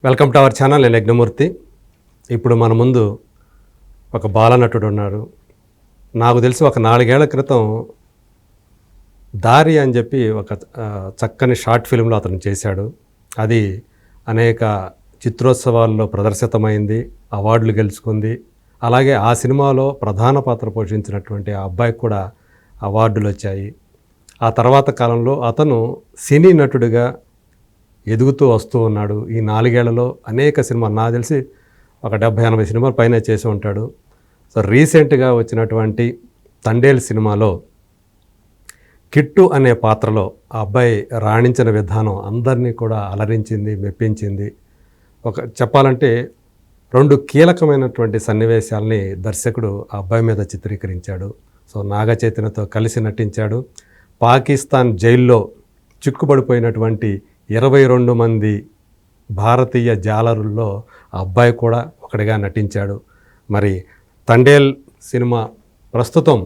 Welcome to our channel. నేను యజ్ఞమూర్తి. ఇప్పుడు మన ముందు ఒక బాలనటుడు ఉన్నారు. నాకు తెలిసి ఒక 4 ఏళ్ల క్రితం దారి అని చెప్పి ఒక చక్కని షార్ట్ ఫిల్మ్లో అతను చేశాడు. అది అనేక చిత్రోత్సవాల్లో ప్రదర్శితమైంది, అవార్డులు గెలుచుకుంది. అలాగే ఆ సినిమాలో ప్రధాన పాత్ర పోషించినటువంటి ఆ అబ్బాయికి కూడా అవార్డులు వచ్చాయి. ఆ తర్వాత కాలంలో అతను సినీ నటుడిగా ఎదుగుతూ వస్తూ ఉన్నాడు. ఈ 4 ఏళ్లలో అనేక సినిమాలు, నాకు తెలిసి ఒక 70-80 సినిమాలు పైన చేసి ఉంటాడు. సో రీసెంట్గా వచ్చినటువంటి తండేల్ సినిమాలో కిట్టు అనే పాత్రలో ఆ అబ్బాయి రాణించిన విధానం అందరినీ కూడా అలరించింది, మెప్పించింది. చెప్పాలంటే 2 కీలకమైనటువంటి సన్నివేశాలని దర్శకుడు ఆ అబ్బాయి మీద చిత్రీకరించాడు. సో నాగ చైతన్యతో కలిసి నటించాడు. పాకిస్తాన్ జైల్లో చిక్కుబడిపోయినటువంటి 22 మంది భారతీయ జాలరుల్లో ఆ అబ్బాయి కూడా ఒకటిగా నటించాడు. మరి తండేల్ సినిమా ప్రస్తుతం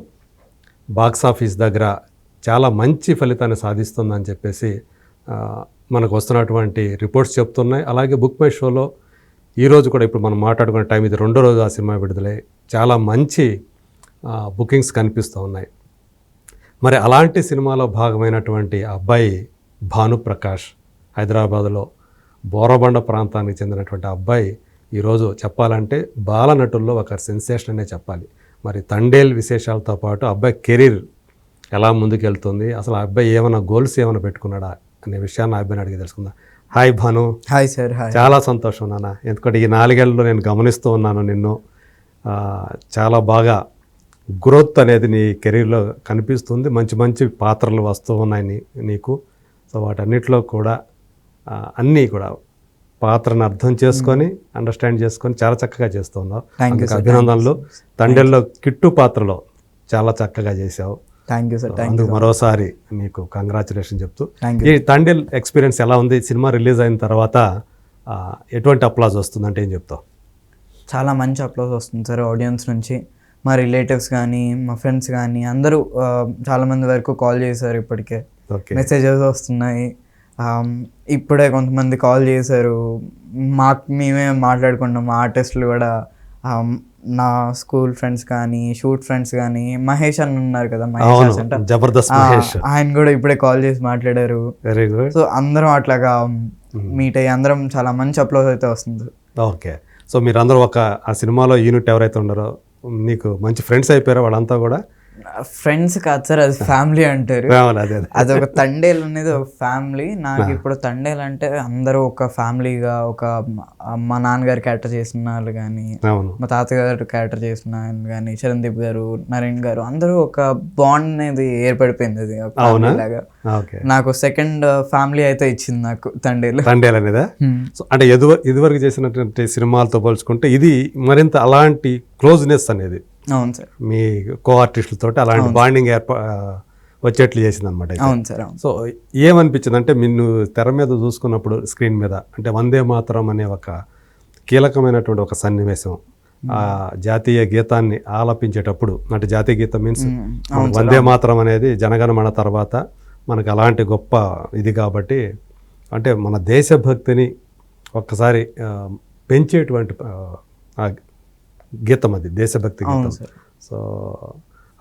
బాక్సాఫీస్ దగ్గర చాలా మంచి ఫలితాన్ని సాధిస్తుందని చెప్పేసి మనకు వస్తున్నటువంటి రిపోర్ట్స్ చెప్తున్నాయి. అలాగే బుక్ మై షోలో ఈరోజు కూడా ఇప్పుడు మనం మాట్లాడుకునే టైం ఇది 2వ రోజు ఆ సినిమా విడుదలై చాలా మంచి బుకింగ్స్ కనిపిస్తూ ఉన్నాయి. మరి అలాంటి సినిమాలో భాగమైనటువంటి అబ్బాయి భానుప్రకాష్, హైదరాబాదులో బోరబండ ప్రాంతానికి చెందినటువంటి అబ్బాయి ఈరోజు చెప్పాలంటే బాలనటుల్లో ఒక సెన్సేషన్ అనే చెప్పాలి. మరి తండేల్ విశేషాలతో పాటు అబ్బాయి కెరీర్ ఎలా ముందుకెళ్తుంది, అసలు ఆ అబ్బాయి ఏమైనా గోల్స్ ఏమైనా పెట్టుకున్నాడా అనే విషయాన్ని ఆ అబ్బాయిని అడిగి తెలుసుకుందాం. Hi Bhanu. Hi sir. Hi. చాలా సంతోషం నాన్న, ఎందుకంటే ఈ 4 ఏళ్లలో నేను గమనిస్తూ ఉన్నాను నిన్ను. చాలా బాగా గ్రోత్ అనేది నీ కెరీర్లో కనిపిస్తుంది. మంచి మంచి పాత్రలు వస్తూ ఉన్నాయి నీకు. సో వాటన్నిటిలో కూడా అన్నీ కూడా పాత్రను అర్థం చేసుకొని అండర్స్టాండ్ చేసుకొని చాలా చక్కగా చేస్తూ ఉన్నావు. అభినందనలు. తండేల్లో కిట్టు పాత్రలో చాలా చక్కగా చేసావు. Thank you sir. అందుకు మరోసారి నీకు కంగ్రాచులేషన్ చెప్తూ, ఈ తండేల్ ఎక్స్పీరియన్స్ ఎలా ఉంది? సినిమా రిలీజ్ అయిన తర్వాత ఎటువంటి అప్లాజ్ వస్తుందంటే ఏం చెప్తావు? చాలా మంచి అప్లాజ్ వస్తుంది సార్ ఆడియన్స్ నుంచి. మా రిలేటివ్స్ కానీ మా ఫ్రెండ్స్ కానీ అందరూ చాలామంది వరకు కాల్ చేశారు. ఇప్పటికే మెసేజెస్ వస్తున్నాయి. ఇప్పుడే కొంతమంది కాల్ చేశారు. మేమే మాట్లాడుకున్నాం. ఆర్టిస్టులు కూడా నా స్కూల్ ఫ్రెండ్స్ కానీ షూట్ ఫ్రెండ్స్ కానీ మహేష్ అని ఉన్నారు కదా, మహేష్ అంటే జబర్దస్త్ మహేష్, ఆయన కూడా ఇప్పుడే కాల్ చేసి మాట్లాడారు. Very good. సో అందరం అట్లాగా మీట్ అయ్యి అందరం చాలా మంచి అప్లోడ్ అయితే వస్తుంది. ఓకే. సో మీరందరూ ఆ సినిమాలో యూనిట్ ఎవరైతే ఉన్నారో నీకు మంచి ఫ్రెండ్స్ అయిపోయారో వాళ్ళంతా కూడా? ఫ్రెండ్స్ కాదు సార్, అది ఫ్యామిలీ అంటారు. అది ఒక తండేల్ అనేది ఒక ఫ్యామిలీ. నాకు ఇప్పుడు తండేల్ అంటే అందరూ ఒక ఫ్యామిలీగా, ఒక మా నాన్నగారు క్యారెక్టర్ చేసిన వాళ్ళు కానీ, మా తాతగారు క్యారెక్టర్ చేసిన వాళ్ళు కానీ, చిరందీప్ గారు, నరేన్ గారు, అందరూ ఒక బాండ్ అనేది ఏర్పడిపోయింది. అది లాగా నాకు సెకండ్ ఫ్యామిలీ అయితే ఇచ్చింది నాకు తండేల్ అనేది. సో అంటే ఇదివరకు చేసినటువంటి సినిమాలతో పోల్చుకుంటే ఇది మరింత అలాంటి క్లోజ్నెస్ అనేది, అవును సార్, మీ కో ఆర్టిస్టులతో అలాంటి బాండింగ్ వచ్చేట్లు చేసింది అనమాట. అవును సార్. సో ఏమనిపించింది అంటే నిన్ను తెర మీద చూసుకున్నప్పుడు, స్క్రీన్ మీద అంటే వందే మాతరం అనే ఒక కీలకమైనటువంటి ఒక సన్నివేశం, ఆ జాతీయ గీతాన్ని ఆలపించేటప్పుడు, అంటే జాతీయ గీతం మీన్స్ వందే మాతరం అనేది జనగణమన తర్వాత మనకు అలాంటి గొప్ప ఇది కాబట్టి, అంటే మన దేశభక్తిని ఒక్కసారి పెంచేటువంటి గీతం అది, దేశభక్తి గీతం. సో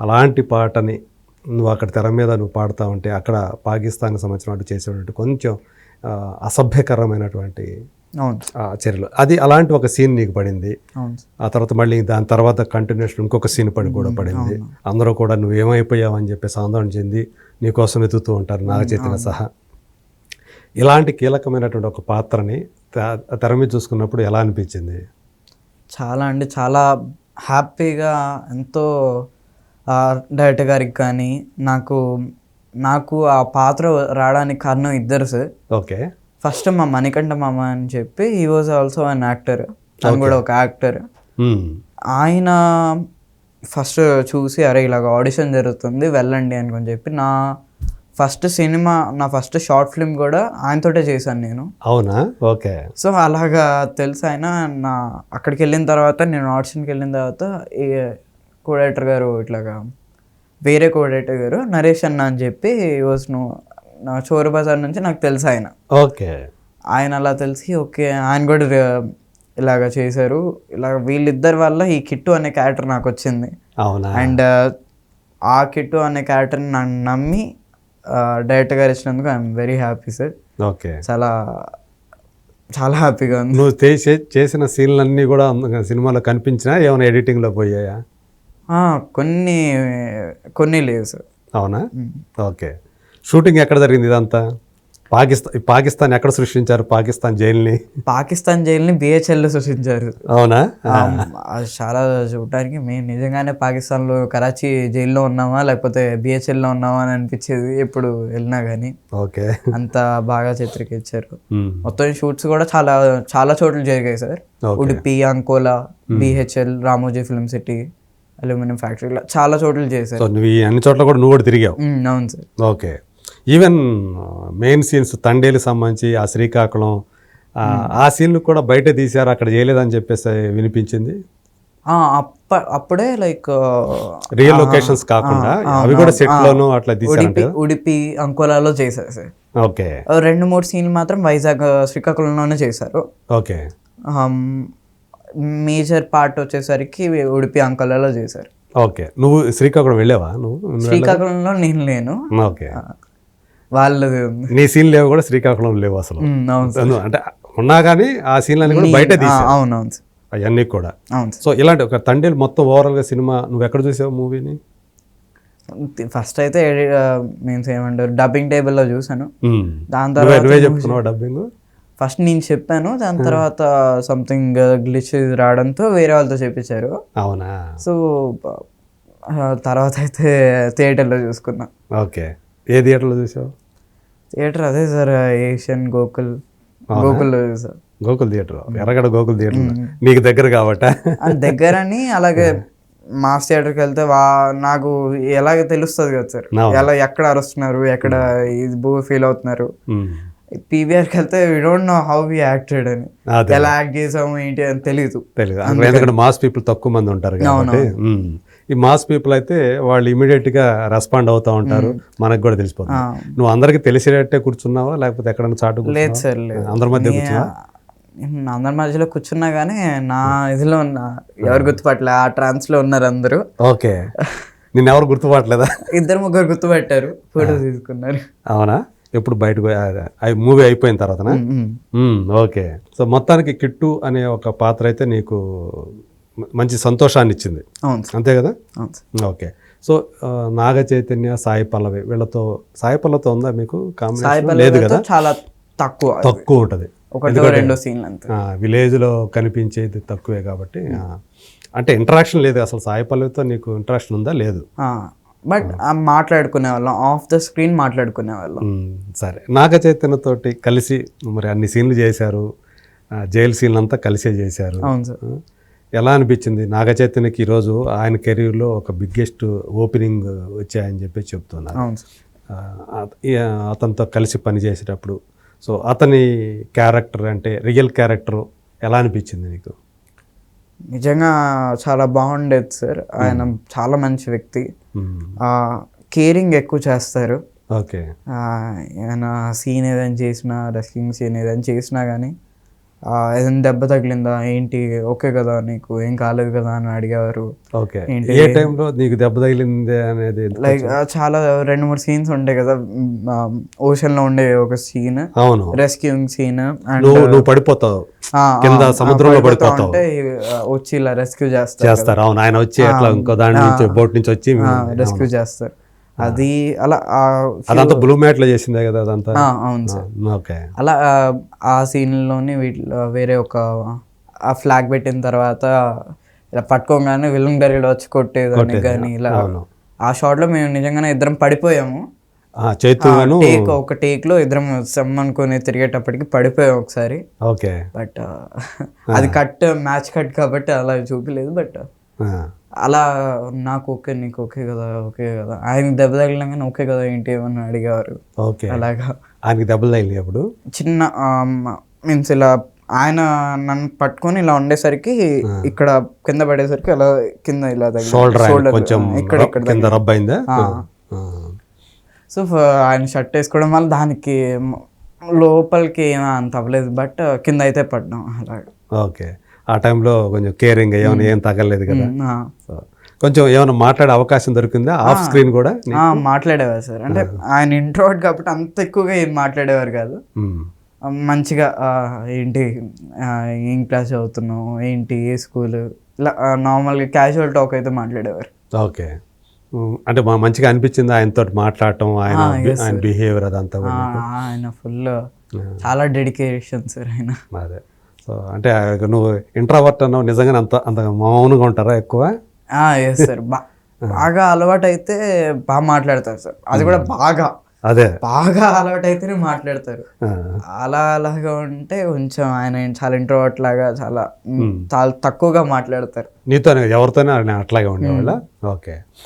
అలాంటి పాటని నువ్వు అక్కడ తెర మీద నువ్వు పాడుతూ ఉంటే అక్కడ పాకిస్తాన్కి సంబంధించినట్టు చేసేటువంటి కొంచెం అసభ్యకరమైనటువంటి చర్యలు, అది అలాంటి ఒక సీన్ నీకు పడింది. ఆ తర్వాత మళ్ళీ దాని తర్వాత కంటిన్యూషన్ ఇంకొక సీన్ కూడా పడింది. అందరూ కూడా నువ్వేమైపోయావు అని చెప్పేసి ఆందోళన చెంది నీకోసం వెతుకుతూ ఉంటారు, నాగ చైతన్య సహా. ఇలాంటి కీలకమైనటువంటి ఒక పాత్రని తెర మీద చూసుకున్నప్పుడు ఎలా అనిపించింది? చాలా అంటే చాలా హ్యాపీగా, ఎంతో డైరెక్టర్ గారికి కానీ నాకు ఆ పాత్ర రావడానికి కారణం ఇద్దరు సార్. ఓకే. ఫస్ట్ మా మణికంఠ మామ అని చెప్పి, he was also an actor, తను కూడా ఒక యాక్టర్. ఆయన ఫస్ట్ చూసి అరే ఇలాగ ఆడిషన్ జరుగుతుంది వెళ్ళండి అనుకొని చెప్పి, నా ఫస్ట్ సినిమా, నా ఫస్ట్ షార్ట్ ఫిల్మ్ కూడా ఆయనతోటే చేశాను నేను. అవునా? ఓకే. సో అలాగా తెలుసు ఆయన. అక్కడికి వెళ్ళిన తర్వాత, నేను ఆడిషన్కి వెళ్ళిన తర్వాత కోడైరెక్టర్ గారు ఇట్లాగా వేరే కోడైరెక్టర్ గారు నరేష్ అన్న అని చెప్పి వాజ్ నా చోరు బజార్ నుంచి నాకు తెలుసు ఆయన. ఓకే. ఆయన అలా తెలిసి ఓకే ఆయన కూడా ఇలాగ చేశారు, ఇలాగ వీళ్ళిద్దరి వల్ల ఈ కిట్టు అనే క్యారెక్టర్ నాకు వచ్చింది. అవునా? అండ్ ఆ కిట్టు అనే క్యారెక్టర్ని నన్ను నమ్మి డైరెక్టర్ గారు ఇచ్చినందుకు I'm very happy sir. Okay, చాలా చాలా హ్యాపీగా ఉంది. నువ్వు చేసిన సీన్లన్నీ కూడా సినిమాలో కనిపించినా ఏమైనా ఎడిటింగ్లో పోయాయా? కొన్ని లేవు సార్. అవునా? ఓకే. షూటింగ్ ఎక్కడ జరిగింది ఇదంతా? పాకిస్తాన్ ఎక్కడ సృష్టించారు? పాకిస్తాన్ జైల్ని బిహెచ్ఎల్లో సృష్టించారు. అవునా? చాలా చూడటానికి మేము నిజంగానే పాకిస్తాన్లో కరాచీ జైల్లో ఉన్నామా లేకపోతే బిహెచ్ఎల్లో ఉన్నామా అని అనిపించేది ఎప్పుడు వెళ్ళినా కానీ. ఓకే, అంత బాగా చిత్రీకరించారు. మొత్తం షూట్స్ కూడా చాలా చాలా చోట్ల జరిగాయి sir. Udupi, Ankola, BHL, Ramoji film city, aluminium factory, ఇలా చాలా చోట్ల చేశారు. అన్ని చోట్ల కూడా నువ్వు కూడా తిరిగావు? అవును sir. Okay. Even main scenes Thandel సంబంధించి ఆ శ్రీకాకుళం ఆ సీన్లు కూడా బయట తీశారు, అక్కడ చేయలేదని చెప్పేసి వినిపించింది. అప్పుడే లైక్ రియల్ లొకేషన్స్ కాకుండా అవి కూడా సెట్ లోను అట్లా తీశారు. ఉడిపి, అంకోలాలో చేశారు సార్. ఓకే. 2-3 సీన్లు మాత్రం వైజాగ్, శ్రీకాకుళంలోనే చేశారు. ఓకే. మేజర్ పార్ట్ వచ్చేసరికి ఉడిపి, అంకోలాలో చేశారు. ఓకే. నువ్వు శ్రీకాకుళం వెళ్ళావా? శ్రీకాకుళంలో నేను లేను. ఓకే. వాళ్ళు నీ సీన్ లేవు కూడా శ్రీకాకుళం లేవు అసలు? అంటే ఉన్నా కానీ ఆ సీన్లన్నీ కూడా బయట తీసావు? అవునవును, అవన్నీ కూడా. సో ఇలాంటి ఒక తండేలు మొత్తం ఓవరాల్గా సినిమా నువ్వు ఎక్కడ చూసావు మూవీని? ఫస్ట్ అయితే మీన్స్ ఏమంటారు డబ్బింగ్ టేబుల్లో చూసాను. దాని తర్వాత చెప్తున్నావు డబ్బింగ్? ఫస్ట్ నేను చెప్పాను, దాని తర్వాత సంథింగ్ గ్లిచ్ రావడంతో వేరే వాళ్ళతో చెప్పించారు. అవునా? సో తర్వాత అయితే థియేటర్లో చూసుకున్నా. ఓకే. ఏ థియేటర్లో చూసావు? థియేటర్ అదే సార్, ఏషియన్ గోకుల్లో చూసా. గోకుల్ థియేటర్, ఎర్రగడ్డ గోకుల్ థియేటర్ నీకు దగ్గర కాబట్టి దగ్గరని. అలాగే మాస్ థియేటర్కి వెళ్తే నాకు ఎలాగ తెలుస్తుంది కదా సార్, ఎలా ఎక్కడ అరుస్తున్నారు, ఎక్కడ ఫీల్ అవుతున్నారు. పీవీఆర్కి వెళ్తే we don't know how we acted అని, ఎలా యాక్ట్ చేసాము ఏంటి అని తెలియదు. ఎందుకంటే మాస్ పీపుల్ తక్కువ మంది ఉంటారు కాబట్టి. ఈ మాస్ పీపుల్ అయితే వాళ్ళు ఇమీడియట్ గా రెస్పాండ్ అవుతా ఉంటారు, మనకు కూడా తెలిసిపోతుంది. నువ్వు అందరికి తెలిసేటట్టే కూర్చున్నావా లేకపోతే ఎక్కడైనా చాటు? లేదు సార్, అందరి మధ్య కూర్చున్నా. అందరి మధ్యలో కూర్చున్నా కానీ నా ఇదిలో ఉన్నా, ఎవరు గుర్తుపట్టలే, ఆ ట్రాన్స్ లో ఉన్నారు అందరూ. ఓకే. నిన్న ఎవరు గుర్తుపట్టలేదా? 2-3 గుర్తుపట్టారు, ఫోటో తీసుకున్నారు. అవునా? ఎప్పుడు బయటకు మూవీ అయిపోయిన తర్వాత? ఓకే. సో మొత్తానికి కిట్టు అనే ఒక పాత్ర అయితే నీకు మంచి సంతోషాన్ని ఇచ్చింది, అంతే కదా? ఓకే. సో నాగ చైతన్య, సాయి పల్లవి వీళ్ళతో, సాయి పల్లవితో ఉందా మీకు కాంబినేషన్? లేదు కదా, చాలా తక్కువ ఉంటుంది. విలేజ్ లో కనిపించేది తక్కువే కాబట్టి. అంటే ఇంటరాక్షన్ లేదు అసలు. సాయి పల్లవితో నీకు ఇంటరాక్షన్ ఉందా? లేదు. బట్ మాట్లాడుకునే వాళ్ళం, ఆఫ్ ద స్క్రీన్ మాట్లాడుకునే వాళ్ళం. సరే, నాగ చైతన్య తోటి కలిసి మరి అన్ని సీన్లు చేశారు, జైలు సీన్లు అంతా కలిసే చేశారు. అవును సార్. ఎలా అనిపించింది? నాగ చైతన్యకి ఈరోజు ఆయన కెరీర్లో ఒక బిగ్గెస్ట్ ఓపెనింగ్ వచ్చాయని చెప్పి చెప్తున్నారు. అతనితో కలిసి పనిచేసేటప్పుడు సో అతని క్యారెక్టర్ అంటే రియల్ క్యారెక్టర్ ఎలా అనిపించింది నీకు? నిజంగా చాలా బాగుండేది సార్. ఆయన చాలా మంచి వ్యక్తి, కేరింగ్ ఎక్కువ చేస్తారు. ఓకే. ఏమైనా సీన్ ఏదైనా చేసినా, రెస్కింగ్ సీన్ ఏదైనా చేసినా కానీ ఏదైనా దెబ్బ తగిలిందా ఏంటి, ఓకే కదా, నీకు ఏం కాలేదు కదా అని అడిగేవారు. ఓకే. ఏ టైంలో నీకు దెబ్బ తగిలింది అనేది? లైక్ చాలా 2-3 సీన్స్ ఉంటాయి కదా, ఓషన్ లో ఉండే ఒక సీన్, అవును, రెస్క్యూయింగ్ సీన్, నువ్వు పడిపోతావు కింద సముద్రంలో పడిపోతావు, వచ్చి ఇలా రెస్క్యూ చేస్తారు. అవును, ఆయన వచ్చి అట్లా ఇంకో దాని నుంచి బోట్ నుంచి వచ్చి రెస్క్యూ చేస్తారు. అది అలా అదంతా బ్లూ మ్యాట్ లో చేసిందే కదా అదంతా? అవును సార్. ఓకే. అలా ఆ సీన్లోని వేరే ఒక ఆ ఫ్లాగ్ పెట్టిన తర్వాత ఇలా పట్టుకోగానే విలన్ డైరెక్ట్ వచ్చి కొట్టేదాన్ని కానీ ఇలా. ఆ షాట్ లో మేము నిజంగానే ఇద్దరం పడిపోయాము. ఒక టేక్ లో ఇద్దరం అనుకుని తిరిగేటప్పటికి పడిపోయాం ఒకసారి. ఓకే. బట్ అది మ్యాచ్ కట్ కాబట్టి అలా చూపలేదు. బట్ అలా నాకు ఓకే, నీకు ఓకే కదా, ఓకే కదా, ఆయన దెబ్బ తగిలినాగానే ఓకే కదా ఏంటి ఏమని అడిగేవారు. ఓకే. అలాగా ఆయనకి దెబ్బలు తగిలి అప్పుడు చిన్న మీన్స్ ఇలా ఆయన నన్ను పట్టుకొని ఇలా ఉండేసరికి ఇక్కడ కింద పడేసరికి అలా కింద ఇలా షోల్డర్ కొంచెం ఇక్కడ రబ్ అయిందా. సో ఆయన షర్ట్ వేసుకోవడం వల్ల దానికి లోపలికి ఏమీ అంత అవ్వలేదు, బట్ కింద అయితే పడ్డాం అలాగే. ఓకే. ఆ టైంలో కొంచెం కేరింగ్ ఏమైనా ఏం తగలేదు కదా. ఆ. సో కొంచెం ఏమైనా మాట్లాడే అవకాశం దొరికిందా ఆఫ్ స్క్రీన్ కూడా? మాట్లాడేవారు సార్, అంటే ఆయన ఇంట్రోవర్ట్ కాబట్టి అంత ఎక్కువగా ఏం మాట్లాడేవారు కాదు. మంచిగా ఏంటి, ఏం క్లాస్ చదువుతున్నావు, ఏంటి, ఏ స్కూల్, ఇలా నార్మల్గా క్యాజువల్ టాక్ అయితే మాట్లాడేవారు. ఓకే. అంటే మంచిగా అనిపించింది ఆయనతో మాట్లాడటం, ఆయన బిహేవియర్ అదంతా కూడా? ఆయన ఫుల్ చాలా డెడికేషన్ సార్ ఆయన. అదే. సో అంటే నువ్వు ఇంట్రావర్ట్ అన్నావు, నిజంగానే అంత అంత మౌనంగా ఉంటారా ఎక్కువ? ఎస్ సార్, బాగా అలవాటు అయితే బాగా మాట్లాడతారు సార్, అది కూడా బాగా అదే బాగా అలవాటు అయితేనే మాట్లాడతారు. అలాగా ఉంటే కొంచెం ఆయన చాలా ఇంట్రోవర్ట్ లాగా చాలా చాలా తక్కువగా మాట్లాడతారు. నీతో ఎవరితోనే అట్లాగే ఉండేవాళ్ళ? ఓకే.